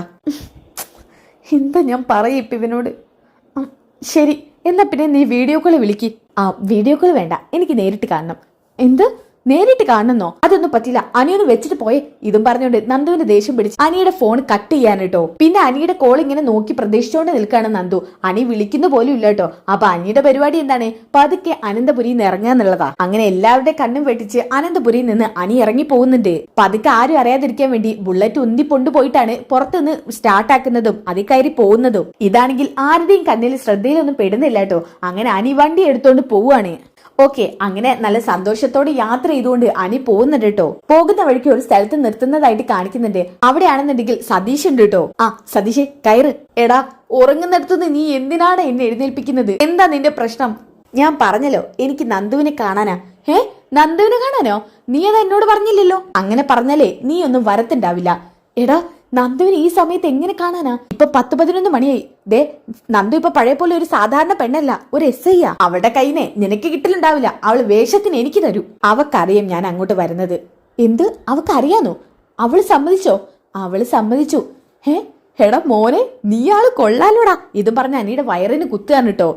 എന്താ ഞാൻ പറയും ഇപ്പൊ ഇവനോട്? ശരി, എന്നാ പിന്നെ നീ വീഡിയോ കോൾ വിളിക്ക്. വീഡിയോ കോൾ വേണ്ട, എനിക്ക് നേരിട്ട് കാണണം. എന്ത്? നേരിട്ട് കാണുന്നോ? അതൊന്നും പറ്റില്ല. അനിയൊന്ന് വെച്ചിട്ട് പോയെ. ഇതും പറഞ്ഞുകൊണ്ട് നന്ദുവിന്റെ ദേഷ്യം പിടിച്ച് അനിയുടെ ഫോൺ കട്ട് ചെയ്യാൻ കേട്ടോ. പിന്നെ അനിയുടെ കോൾ ഇങ്ങനെ നോക്കി പ്രതീക്ഷിച്ചുകൊണ്ട് നിൽക്കുകയാണ് നന്ദു. അനി വിളിക്കുന്ന പോലും ഇല്ല കേട്ടോ. അപ്പൊ അനിയുടെ പരിപാടി എന്താണ്? പതുക്കെ അനന്തപുരിയിൽ നിന്ന് ഇറങ്ങാന്നുള്ളതാ. അങ്ങനെ എല്ലാവരുടെ കണ്ണും വെട്ടിച്ച് അനന്തപുരിയിൽ നിന്ന് അനി ഇറങ്ങി പോകുന്നുണ്ട്. പതുക്കെ ആരും അറിയാതിരിക്കാൻ വേണ്ടി ബുള്ളറ്റ് ഉന്തി കൊണ്ടുപോയിട്ടാണ് പുറത്തുനിന്ന് സ്റ്റാർട്ട് ആക്കുന്നതും അതിൽ കയറി പോകുന്നതും. ഇതാണെങ്കിൽ ആരുടെയും കണ്ണിൽ ശ്രദ്ധയിലൊന്നും പെടുന്നില്ല കേട്ടോ. അങ്ങനെ അനി വണ്ടി എടുത്തോണ്ട് പോവുകയാണ്. ഓക്കെ, അങ്ങനെ നല്ല സന്തോഷത്തോടെ യാത്ര ചെയ്തുകൊണ്ട് അനി പോകുന്നുണ്ട് കേട്ടോ. പോകുന്ന വഴിക്ക് ഒരു സ്ഥലത്ത് നിർത്തുന്നതായിട്ട് കാണിക്കുന്നുണ്ട്. അവിടെയാണെന്നുണ്ടെങ്കിൽ സതീഷ് ഉണ്ട് കേട്ടോ. സതീഷേ, കയറ്. എടാ, ഉറങ്ങുന്നിടത്തുനിന്ന് നീ എന്തിനാണ് എന്നെ എഴുന്നേൽപ്പിക്കുന്നത്? എന്താ നിന്റെ പ്രശ്നം? ഞാൻ പറഞ്ഞല്ലോ, എനിക്ക് നന്ദുവിനെ കാണാനാ. നന്ദുവിനെ കാണാനോ? നീ അത് എന്നോട് പറഞ്ഞില്ലല്ലോ. അങ്ങനെ പറഞ്ഞാലേ നീ ഒന്നും വരത്തുണ്ടാവില്ല. എടാ, നന്ദുവിന് ഈ സമയത്ത് എങ്ങനെ കാണാനാ? ഇപ്പൊ 10-11 മണിയായി. ദേ, നന്ദു ഇപ്പൊ പഴയ പോലെ ഒരു സാധാരണ പെണ്ണല്ല, ഒരു SI ആ. അവളുടെ കൈനെ നിനക്ക് കിട്ടലുണ്ടാവില്ല. അവള് വേഷത്തിന് എനിക്ക് തരൂ. അവക്കറിയാം ഞാൻ അങ്ങോട്ട് വരുന്നത്. എന്ത്? അവക്കറിയാന്നോ? അവള് സമ്മതിച്ചോ? അവള് സമ്മതിച്ചു. എടാ മോനെ, നീ ആള് കൊള്ളാലോടാ. ഇതും പറഞ്ഞ അനിയുടെ വയറിന് കുത്തുകയാണ് കേട്ടോ.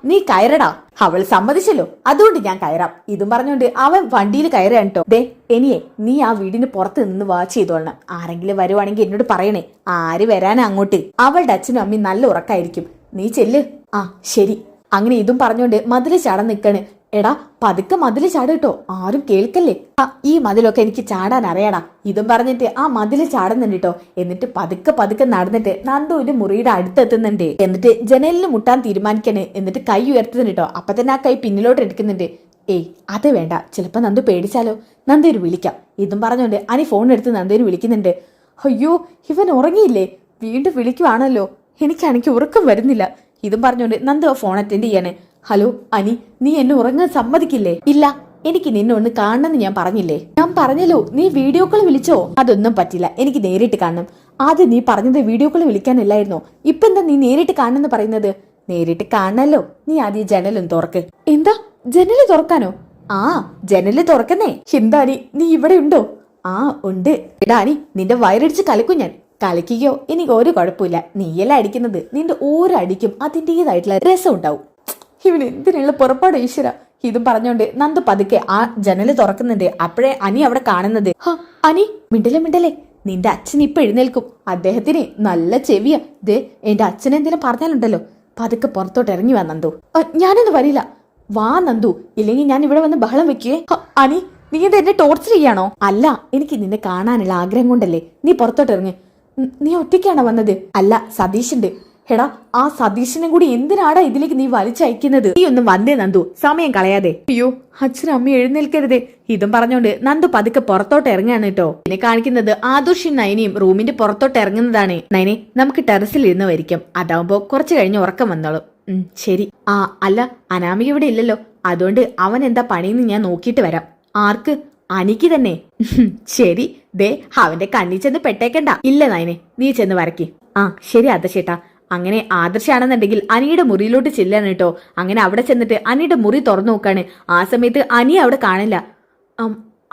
നീ കയറടാ. അവൾ സമ്മതിച്ചല്ലോ, അതുകൊണ്ട് ഞാൻ കയറാം. ഇതും പറഞ്ഞുകൊണ്ട് അവൻ വണ്ടിയിൽ കയറാണ് കേട്ടോ. ദേ എനിയെ, നീ ആ വീടിന് പുറത്ത് നിന്ന് വാച്ച് ചെയ്തോളണം. ആരെങ്കിലും വരുവാണെങ്കിൽ എന്നോട് പറയണേ. ആര് വരാനാ അങ്ങോട്ട്? അവളുടെ അച്ഛനും അമ്മയും നല്ല ഉറക്കായിരിക്കും. നീ ചെല്ല്. ശരി. അങ്ങനെ ഇതും പറഞ്ഞുകൊണ്ട് മതില് ചാടാൻ നിൽക്കണ്. എടാ, പതുക്കെ മതില് ചാട് കേട്ടോ, ആരും കേൾക്കല്ലേ. ഈ മതിലൊക്കെ എനിക്ക് ചാടാൻ അറിയാടാ. ഇതും പറഞ്ഞിട്ട് ആ മതില് ചാടുന്നുണ്ട് കേട്ടോ. എന്നിട്ട് പതുക്കെ നടന്നിട്ട് നന്ദുവിന്റെ മുറിയുടെ അടുത്തെത്തുന്നുണ്ട്. എന്നിട്ട് ജനലിന് മുട്ടാൻ തീരുമാനിക്കണേ. എന്നിട്ട് കൈ ഉയർത്തുന്നുണ്ട് കേട്ടോ. അപ്പൊ തന്നെ ആ കൈ പിന്നിലോട്ട് എടുക്കുന്നുണ്ട്. അത് വേണ്ട, ചിലപ്പോ നന്ദു പേടിച്ചാലോ. നന്ദുവിന് വിളിക്കാം. ഇതും പറഞ്ഞുകൊണ്ട് അനി ഫോൺ എടുത്ത് നന്ദുവിന് വിളിക്കുന്നുണ്ട്. അയ്യോ, ഇവൻ ഉറങ്ങിയില്ലേ? വീണ്ടും വിളിക്കുവാണല്ലോ. എനിക്കാണെങ്കിൽ ഉറക്കം വരുന്നില്ല. ഇതും പറഞ്ഞുകൊണ്ട് നന്ദു ആ ഫോൺ അറ്റൻഡ് ചെയ്യാണ്. ഹലോ അനി, നീ എന്നെ ഉറങ്ങാൻ സമ്മതിക്കില്ലേ? ഇല്ല, എനിക്ക് നിന്നെ ഒന്ന് കാണണമെന്ന് ഞാൻ പറഞ്ഞില്ലേ? ഞാൻ പറഞ്ഞല്ലോ, നീ വീഡിയോ കോൾ വിളിച്ചോ? അതൊന്നും പറ്റില്ല, എനിക്ക് നേരിട്ട് കാണണം. ആദ്യം നീ പറഞ്ഞത് വീഡിയോ കോൾ വിളിക്കാനല്ലായിരുന്നോ? ഇപ്പൊ എന്താ നീ നേരിട്ട് കാണണമെന്ന് പറയുന്നത്? നേരിട്ട് കാണണല്ലോ, നീ ആദ്യം ജനലും തുറക്ക്. എന്താ ജനല് തുറക്കാനോ? ആ, ജനല് തുറക്കുന്നേ. എന്താനി നീ ഇവിടെ ഉണ്ടോ? ആ ഉണ്ട്. എടാനി, നിന്റെ വയറടിച്ച് കലക്കും ഞാൻ. കളിക്കുകയോ എനിക്ക് ഒരു കുഴപ്പമില്ല. നീയല്ല അടിക്കുന്നത്, നിന്റെ ഓരോ അടിക്കും അതിൻ്റെതായിട്ടുള്ള രസം ഉണ്ടാവും. ഇവന് എന്തിനുള്ള പുറപ്പാട് ഈശ്വര. ഇതും പറഞ്ഞോണ്ട് നന്ദു പതുക്കെ ആ ജനല് തുറക്കുന്നുണ്ട്. അപ്പോഴേ അനി അവിടെ കാണുന്നത്. അനി, മിണ്ടലേ, നിന്റെ അച്ഛൻ ഇപ്പൊ എഴുന്നേൽക്കും. അദ്ദേഹത്തിന് നല്ല ചെവിയാ. ദേ, എന്റെ അച്ഛൻ എന്തെങ്കിലും പറഞ്ഞാലുണ്ടല്ലോ, പതുക്കെ പുറത്തോട്ട് ഇറങ്ങി വാ നന്ദു. ഞാനൊന്നും വരില്ല. വാ നന്ദു, ഇല്ലെങ്കിൽ ഞാൻ ഇവിടെ വന്ന് ബഹളം വെക്കേ. അനി, നീ ഇത് എന്നെ ടോർച്ചർ ചെയ്യാണോ? അല്ല, എനിക്ക് നിന്നെ കാണാനുള്ള ആഗ്രഹം കൊണ്ടല്ലേ. നീ പുറത്തോട്ട് ഇറങ്ങി. നീ ഒറ്റയ്ക്കാണോ വന്നത്? അല്ല, സതീഷുണ്ട്. എടാ, ആ സതീഷിനെ കൂടി എന്തിനാടാ ഇതിലേക്ക് നീ വലിച്ചയക്കുന്നത്? നീ ഒന്നും വന്നേ നന്ദു, സമയം കളയാതെ. അയ്യോ, അച്ഛനും അമ്മ എഴുന്നേൽക്കരുതേ. ഇതും പറഞ്ഞോണ്ട് നന്ദു പതുക്കെ പുറത്തോട്ട് ഇറങ്ങാണ് കേട്ടോ. പിന്നെ കാണിക്കുന്നത് ആദർശും നയനയും റൂമിന്റെ പുറത്തോട്ട് ഇറങ്ങുന്നതാണ്. നയനെ, നമുക്ക് ടെറസിൽ ഇരുന്ന് വരിക്കാം. അതാവുമ്പോ കുറച്ചു കഴിഞ്ഞ് ഉറക്കം വന്നോളും. ശരി. അല്ല, അനാമിക ഇവിടെ ഇല്ലല്ലോ, അതുകൊണ്ട് അവൻ എന്താ പണിയെന്ന് ഞാൻ നോക്കിയിട്ട് വരാം. ആർക്ക്? അനിക്ക് തന്നെ. ശരി. ദേ, അവന്റെ കണ്ണിൽ ചെന്ന് പെട്ടേക്കണ്ട. ഇല്ല നയനെ, നീ ചെന്ന് വരക്കി. ശരി ആദർശേട്ടാ. അങ്ങനെ ആദർശാണെന്നുണ്ടെങ്കിൽ അനിയുടെ മുറിയിലോട്ട് ചെല്ലാണ് കേട്ടോ. അങ്ങനെ അവിടെ ചെന്നിട്ട് അനിയുടെ മുറി തുറന്നു നോക്കാണ്. ആ സമയത്ത് അനി അവിടെ കാണില്ല.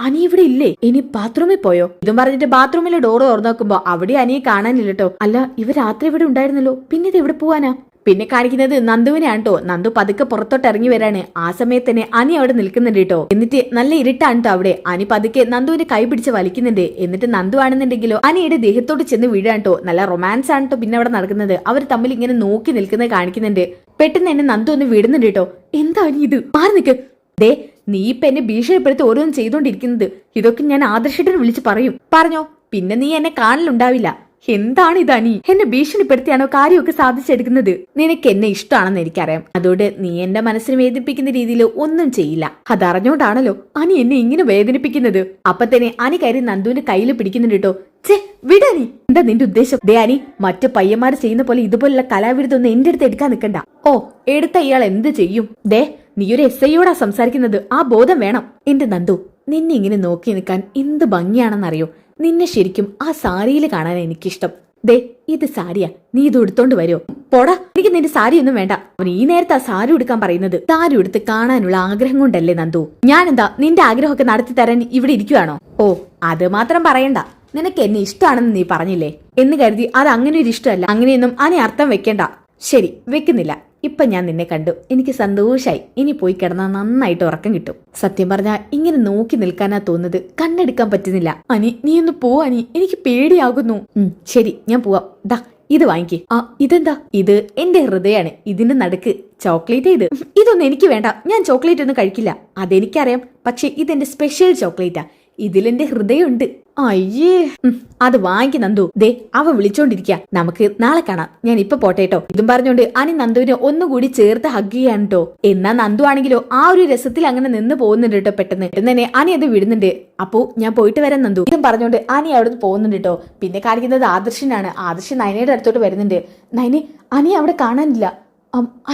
അനി ഇവിടെ ഇല്ലേ? ഇനി ബാത്റൂമിൽ പോയോ? ഇതും പറഞ്ഞിട്ട് ബാത്റൂമിലെ ഡോറ് തുറന്നു നോക്കുമ്പോ അവിടെ അനിയെ കാണാനില്ല കേട്ടോ. അല്ല, ഇവ രാത്രി ഇവിടെ ഉണ്ടായിരുന്നല്ലോ, പിന്നെ ഇത് എവിടെ പോവാനാ? പിന്നെ കാണിക്കുന്നത് നന്ദുവിനെയാണ് കേട്ടോ. നന്ദു പതുക്കെ പുറത്തോട്ട് ഇറങ്ങി വരാണ്. ആ സമയത്ത് തന്നെ അനി അവിടെ നിൽക്കുന്നുണ്ട് കേട്ടോ. എന്നിട്ട് നല്ല ഇരുട്ടാണ് കേട്ടോ അവിടെ. അനി പതുക്കെ നന്ദുവിന്റെ കൈ പിടിച്ച് വലിക്കുന്നുണ്ട്. എന്നിട്ട് നന്ദു ആണെന്നുണ്ടെങ്കിലോ അനിയുടെ ദേഹത്തോട്ട് ചെന്ന് വീഴാണ് കേട്ടോ. നല്ല റൊമാൻസ് ആണ് കേട്ടോ പിന്നെ അവിടെ നടക്കുന്നത്. അവർ തമ്മിൽ ഇങ്ങനെ നോക്കി നിൽക്കുന്നത് കാണിക്കുന്നുണ്ട്. പെട്ടെന്ന് തന്നെ നന്ദു ഒന്ന് വിടുന്നുണ്ട് കേട്ടോ. എന്താ ഇത്? മാറി നിൽക്ക്. ദേ, നീ ഇപ്പൊ എന്നെ ഭീഷണിപ്പെടുത്തി ഓരോന്നും ചെയ്തോണ്ടിരിക്കുന്നത്. ഇതൊക്കെ ഞാൻ ആദർശേട്ടനെ വിളിച്ച് പറയും. പറഞ്ഞോ? പിന്നെ നീ എന്നെ കാണലുണ്ടാവില്ല. എന്താണ് ഇതനി? എന്നെ ഭീഷണിപ്പെടുത്തിയാണോ കാര്യമൊക്കെ സാധിച്ചെടുക്കുന്നത്? നിനക്ക് എന്നെ ഇഷ്ടമാണെന്ന് എനിക്കറിയാം. അതുകൊണ്ട് നീ എന്റെ മനസ്സിനെ വേദനിപ്പിക്കുന്ന രീതിയിൽ ഒന്നും ചെയ്യില്ല. അതറിഞ്ഞോണ്ടാണല്ലോ അനി എന്നെ ഇങ്ങനെ വേദനിപ്പിക്കുന്നത്. അപ്പൊ തന്നെ അനി കയറി നന്ദുവിന്റെ കയ്യിൽ പിടിക്കുന്നുണ്ട് കേട്ടോ. ചേ, വിടനി. എന്താ നിന്റെ ഉദ്ദേശം? ദേ അനി, മറ്റു പയ്യന്മാർ ചെയ്യുന്ന പോലെ ഇതുപോലുള്ള കലാവിരുദ്ധൊന്നും എന്റെ അടുത്ത് എടുക്കാൻ നിൽക്കണ്ട. ഓ, എടുത്ത ഇയാൾ എന്ത് ചെയ്യും? ദേ, നീ ഒരു SIയോടാ സംസാരിക്കുന്നത്. ആ ബോധം വേണം. എന്റെ നന്ദു, നിന്നെ ഇങ്ങനെ നോക്കി നിൽക്കാൻ എന്ത് ഭംഗിയാണെന്നറിയോ? നിന്നെ ശരിക്കും ആ സാരിയിൽ കാണാൻ എനിക്കിഷ്ടം. ദേ, ഇത് സാരിയാ, നീ ഇത് എടുത്തോണ്ട് വരുമോ? പോടാ, എനിക്ക് നിന്റെ സാരി ഒന്നും വേണ്ട. അവൻ ഈ നേരത്തെ ആ സാരി ഉടുക്കാൻ പറയുന്നത്. സാരി ഉടുത്ത് കാണാനുള്ള ആഗ്രഹം കൊണ്ടല്ലേ നന്ദു? ഞാനെന്താ നിന്റെ ആഗ്രഹമൊക്കെ നടത്തി തരാൻ ഇവിടെ ഇരിക്കുവാണോ? ഓ, അത് മാത്രം പറയണ്ട. നിനക്ക് എന്നെ ഇഷ്ടമാണെന്ന് നീ പറഞ്ഞില്ലേ എന്ന് കരുതി അത് അങ്ങനെ ഒരു ഇഷ്ടമല്ല. അങ്ങനെയൊന്നും അനി അർത്ഥം വെക്കണ്ട. ശരി, വെക്കുന്നില്ല. ഇപ്പൊ ഞാൻ നിന്നെ കണ്ടു, എനിക്ക് സന്തോഷായി. ഇനി പോയി കിടന്നാൽ നന്നായിട്ട് ഉറക്കം കിട്ടും. സത്യം പറഞ്ഞാൽ ഇങ്ങനെ നോക്കി നിൽക്കാനാ തോന്നുന്നത്, കണ്ണെടുക്കാൻ പറ്റുന്നില്ല. അനി, നീ ഒന്ന് പോവാനി, എനിക്ക് പേടിയാകുന്നു. ശരി, ഞാൻ പോവാം. ദാ, ഇത് വാങ്ങിക്കേ. ഇതെന്താ? ഇത് എന്റെ ഹൃദയാണ്. ഇതിന്റെ നടുക്ക് ചോക്ലേറ്റ്. ഇതൊന്നും എനിക്ക് വേണ്ട. ഞാൻ ചോക്ലേറ്റ് ഒന്നും കഴിക്കില്ല. അതെനിക്കറിയാം. പക്ഷെ ഇതെന്റെ സ്പെഷ്യൽ ചോക്ലേറ്റാ. ഇതിലെന്റെ ഹൃദയമുണ്ട്. അയ്യേ, അത് വാങ്ങിക്ക് നന്ദു. ദേ, അവ വിളിച്ചോണ്ടിരിക്കുക. നമുക്ക് നാളെ കാണാം. ഞാൻ ഇപ്പൊ പോട്ടേട്ടോ. ഇതും പറഞ്ഞോണ്ട് അനി നന്ദുവിനെ ഒന്നുകൂടി ചേർത്ത് ഹഗ് ചെയ്യാൻ കേട്ടോ. എന്നാ നന്ദു ആണെങ്കിലോ ആ ഒരു രസത്തിൽ അങ്ങനെ നിന്ന് പോകുന്നുണ്ട് കേട്ടോ. പെട്ടെന്ന് തന്നെ അനി അത് വിടുന്നുണ്ട്. അപ്പോ ഞാൻ പോയിട്ട് വരാം നന്ദു. ഇതും പറഞ്ഞോണ്ട് അനി അവിടെ നിന്ന് പോകുന്നുണ്ട് കേട്ടോ. പിന്നെ കാണിക്കുന്നത് ആദർശനാണ്. ആദർശൻ നയനയുടെ അടുത്തോട്ട് വരുന്നുണ്ട്. നയനെ, അനി അവിടെ കാണാനില്ല.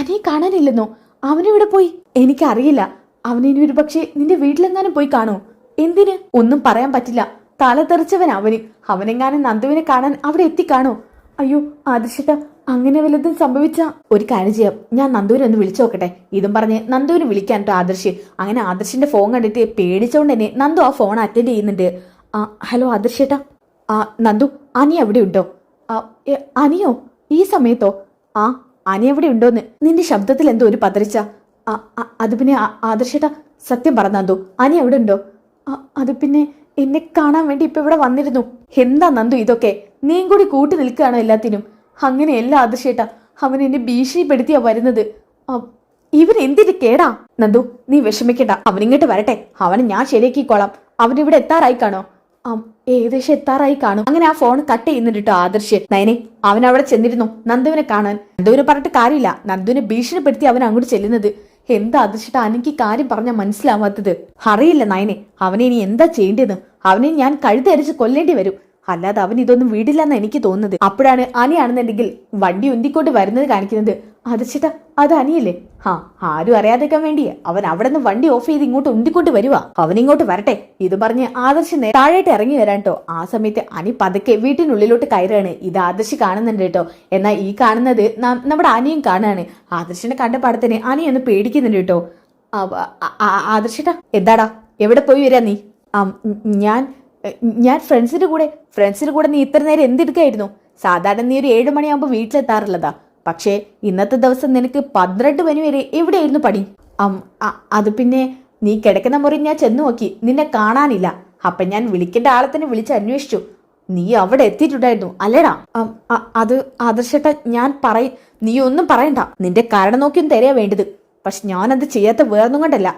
അനിയെ കാണാനില്ലെന്നോ? അവനിവിടെ പോയി? എനിക്കറിയില്ല. അവനിനി ഒരു പക്ഷേ നിന്റെ വീട്ടിലെങ്ങാനും പോയി കാണോ? എന്തിന്? ഒന്നും പറയാൻ പറ്റില്ല. തല തെറിച്ചവൻ അവന്. അവനെങ്ങാനും നന്ദുവിനെ കാണാൻ അവിടെ എത്തിക്കാണോ? അയ്യോ ആദർശേട്ടാ, അങ്ങനെ വല്ലതും സംഭവിച്ച ഒരു കാര്യം ചെയ്യാം. ഞാൻ നന്ദുവിനെ ഒന്ന് വിളിച്ചു നോക്കട്ടെ. ഇതും പറഞ്ഞ് നന്ദുവിനെ വിളിക്കാൻ കേട്ടോ ആദർശ്. അങ്ങനെ ആദർശിന്റെ ഫോൺ കണ്ടിട്ട് പേടിച്ചോണ്ട് തന്നെ നന്ദു ആ ഫോൺ അറ്റൻഡ് ചെയ്യുന്നുണ്ട്. ഹലോ ആദർശേട്ടാ. നന്ദു, അനി അവിടെ ഉണ്ടോ? അനിയോ? ഈ സമയത്തോ? അനി എവിടെ ഉണ്ടോന്ന്. നിന്റെ ശബ്ദത്തിൽ എന്തോ ഒരു പതറിച്ച. അത് പിന്നെ ആദർശേട്ടാ, സത്യം പറ നന്ദു, അനി എവിടെ ഉണ്ടോ? അത് പിന്നെ എന്നെ കാണാൻ വേണ്ടി ഇപ്പൊ ഇവിടെ വന്നിരുന്നു. എന്താ നന്ദു ഇതൊക്കെ? നീയും കൂടി കൂട്ടി നിൽക്കുകയാണോ എല്ലാത്തിനും? അങ്ങനെയല്ല ആദർശേട്ടാ, അവൻ എന്നെ ഭീഷണിപ്പെടുത്തിയാ വരുന്നത്. ഇവൻ എന്തിന് കേടാ? നന്ദു, നീ വിഷമിക്കണ്ട. അവനിങ്ങോട്ട് വരട്ടെ, അവനെ ഞാൻ ശരിയാക്കിക്കോളാം. അവനിവിടെ എത്താറായി കാണോ? ഏകദേശം എത്താറായി കാണും. അങ്ങനെ ആ ഫോൺ കട്ട് ചെയ്യുന്നുണ്ട് കേട്ടോ ആദർശ്. നയനെ, അവൻ അവിടെ ചെന്നിരുന്നു നന്ദുവിനെ കാണാൻ. നന്ദുവിനെ പറഞ്ഞിട്ട് കാര്യമില്ല. നന്ദുവിനെ ഭീഷണിപ്പെടുത്തി അവൻ അങ്ങോട്ട് ചെല്ലുന്നത്. എന്താ ആദർശിട്ടാ എനിക്ക് കാര്യം പറഞ്ഞാൽ മനസ്സിലാവാത്തത്? അറിയില്ല നയനെ, അവനെ ഇനി എന്താ ചെയ്യേണ്ടത്? അവനെ ഞാൻ കഴുത്തരിച്ച് കൊല്ലേണ്ടി വരും. അല്ലാതെ അവൻ ഇതൊന്നും വീടില്ലെന്ന് എനിക്ക് തോന്നുന്നത്. അപ്പോഴാണ് അനിയാണെന്നുണ്ടെങ്കിൽ വണ്ടി ഉന്തിക്കൊണ്ട് വരുന്നത് കാണിക്കുന്നത്. അത് ചേട്ടാ, അത് അനിയല്ലേ? ആരും അറിയാതെക്കാൻ വേണ്ടി അവൻ അവിടെ നിന്ന് വണ്ടി ഓഫ് ചെയ്ത് ഇങ്ങോട്ട് ഉന്തിക്കൊണ്ട് വരുവാ. അവൻ ഇങ്ങോട്ട് വരട്ടെ ഇത് പറഞ്ഞ് ആദർശ് താഴേട്ട് ഇറങ്ങി വരാൻ കേട്ടോ. ആ സമയത്ത് അനി പതുക്കെ വീട്ടിനുള്ളിലോട്ട് കയറാണ്. ഇത് ആദർശ് കാണുന്നുണ്ട് കേട്ടോ. എന്നാൽ ഈ കാണുന്നത് നമ്മുടെ അനിയും കാണുകയാണ്. ആദർശിനെ കണ്ട പാടത്തിന് അനി ഒന്ന് പേടിക്കുന്നുണ്ട് കേട്ടോ. ആദർശേട്ടാ, എന്താടാ, എവിടെ പോയി വരാ നീ? ഞാൻ ഫ്രണ്ട്സിന്റെ കൂടെ നീ ഇത്ര നേരം എന്തെടുക്കായിരുന്നു? സാധാരണ നീ ഒരു 7 മണിയാകുമ്പോൾ വീട്ടിലെത്താറുള്ളതാ. പക്ഷേ ഇന്നത്തെ ദിവസം നിനക്ക് 12 മണി വരെ എവിടെയായിരുന്നു പണി? അത് പിന്നെ നീ കിടക്കുന്ന മുറി ഞാൻ ചെന്ന് നോക്കി, നിന്നെ കാണാനില്ല. അപ്പൊ ഞാൻ വിളിക്കേണ്ട ആളെ തന്നെ വിളിച്ച് അന്വേഷിച്ചു. നീ അവിടെ എത്തിയിട്ടുണ്ടായിരുന്നു അല്ലേടാ? അത് ആദർശേട്ടാ, നീ ഒന്നും പറയണ്ട. നിന്റെ കാരണം നോക്കിയൊന്നും തരാ വേണ്ടത്. പക്ഷെ ഞാനത് ചെയ്യാത്ത വേറൊന്നും കൊണ്ടല്ല,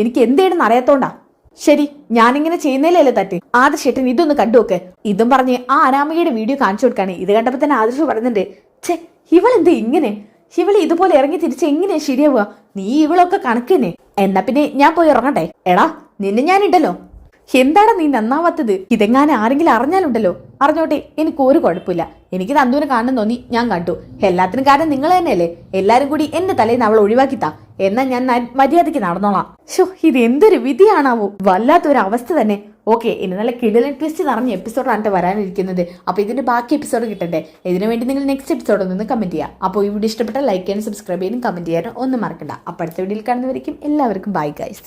എനിക്ക് എന്തേണെന്ന് അറിയാത്തോണ്ടാ. ശരി, ഞാനിങ്ങനെ ചെയ്യുന്നതിലല്ലേ തെറ്റ്? ആദർശേട്ടൻ ഇതൊന്ന് കണ്ടുനോക്ക്. ഇതും പറഞ്ഞ് ആ അനാമികയുടെ വീഡിയോ കാണിച്ചു കൊടുക്കാണ്. ഇത് കണ്ടപ്പോ തന്നെ ആദർശ് പറയുന്നുണ്ട്, ഛേ, ഇവളെന്ത് ഇങ്ങനെ? ഇവള് ഇതുപോലെ ഇറങ്ങി തിരിച്ച് എങ്ങനെയാ ശരിയാവുക? നീ ഇവളൊക്കെ കണക്ക് തന്നെ. എന്നാ പിന്നെ ഞാൻ പോയി ഇറങ്ങട്ടെ. എടാ, നിന്നെ ഞാനുണ്ടല്ലോ. എന്താണ് നീ നന്നാവാത്തത്? ഇതെങ്ങാനും ആരെങ്കിലും അറിഞ്ഞാലുണ്ടല്ലോ. അറിഞ്ഞോട്ടെ, എനിക്ക് ഒരു കുഴപ്പമില്ല. എനിക്ക് നന്ദുവിനെ കാണണം തോന്നി, ഞാൻ കണ്ടു. എല്ലാത്തിനും കാരണം നിങ്ങൾ തന്നെയല്ലേ. എല്ലാരും കൂടി എന്റെ തലേന്ന് അവളെ ഒഴിവാക്കിത്താ. എന്നാ ഞാൻ മര്യാദയ്ക്ക് നടന്നോളാം. ഷോ, ഇത് എന്തൊരു വിധിയാണാവോ. വല്ലാത്തൊരു അവസ്ഥ തന്നെ. ഓക്കെ, ഇനി നല്ല കിടിലൻ ട്വിസ്റ്റ് നിറഞ്ഞ എപ്പിസോഡാണ് വരാനിരിക്കുന്നത്. അപ്പൊ ഇതിന്റെ ബാക്കി എപ്പിസോഡ് കിട്ടണ്ടേ? ഇതിനു വേണ്ടി നിങ്ങൾ നെക്സ്റ്റ് എപ്പിസോഡ് ഒന്ന് കമന്റ് ചെയ്യുക. അപ്പോൾ ഈ വീഡിയോ ഇഷ്ടപ്പെട്ടാൽ ലൈക്ക് ചെയ്യാനും സബ്സ്ക്രൈബ് ചെയ്യാനും കമന്റ് ചെയ്യാനും ഒന്നും മറക്കണ്ട. അപ്പോൾ അടുത്ത വീഡിയോയിൽ കാണുന്നവരേക്കും എല്ലാവർക്കും ബൈ ഗൈസ്.